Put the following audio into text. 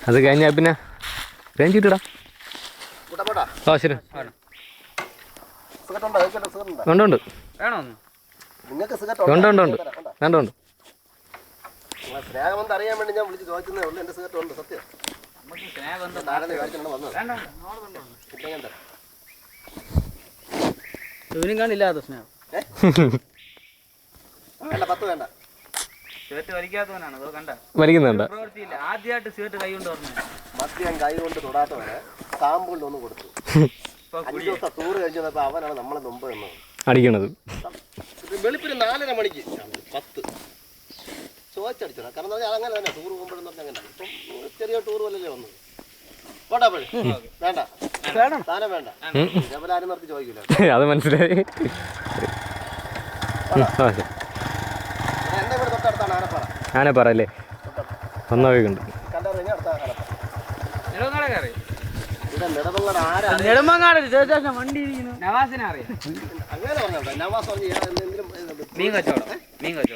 അത് കഴിഞ്ഞാൽ പിന്നെ റേഞ്ച് കിട്ടിടാ. ആ ശരി. ഉണ്ട് ഉണ്ട് ഉണ്ട് ഉണ്ട് ഉണ്ട് ഉണ്ട് ഉണ്ട്. സ്നേഹം അറിയാൻ വേണ്ടി ഞാൻ വിളിച്ച് ചോദിച്ചതേ ഉള്ളൂ. എൻ്റെ സിഗരറ്റ് ഉണ്ട് സത്യം. ഇവനും കാണില്ല സ്നേഹം. വേണ്ട 10 വേണ്ട. സിഗരറ്റ് വലിക്കാത്തവനാണ് അതോ കണ്ട വലിക്കുന്നുണ്ട്. ആദ്യമായിട്ട് സിഗരറ്റ് കൈ കൊണ്ട് പറഞ്ഞു മദ്യം കൈ കൊണ്ട് തൊടാത്തവനെ സാമ്പിളിൽ ഒന്ന് കൊടുത്തു. 5 ദിവസം ടൂർ കഴിഞ്ഞപ്പോ അവനാണ് നമ്മളെ മുമ്പ് എന്നത് അടിക്കണത്. വെളുപ്പിന് 4:30 മണിക്ക് 10 ചോദിച്ചടിച്ചോ. കാരണം അങ്ങനെ തന്നെ ടൂർ പോകുമ്പോഴെന്ന് പറഞ്ഞാൽ അങ്ങനെ. ഇപ്പം ചെറിയ ടൂർ പോലല്ലേ വന്നത്. പോട്ടാ പോയി വേണ്ട സാധനം വേണ്ട. ആരും നിർത്തി ചോദിക്കില്ല. അത് മനസ്സിലായി. എന്റെ ഇവിടെ തൊട്ടടുത്താണ് ആനപ്പാറ. ആനപ്പാറ അല്ലേ? ഒന്നാവുണ്ട്. കണ്ടു കഴിഞ്ഞാൽ അടുത്ത ആനപ്പാറ. നെടുമങ്ങാട് വണ്ടി ഇരിക്കുന്നു. നവാസിനെ അറിയാം. അങ്ങനെ പറഞ്ഞോ. നവാസ് പറഞ്ഞ് മീൻ കച്ചവടം.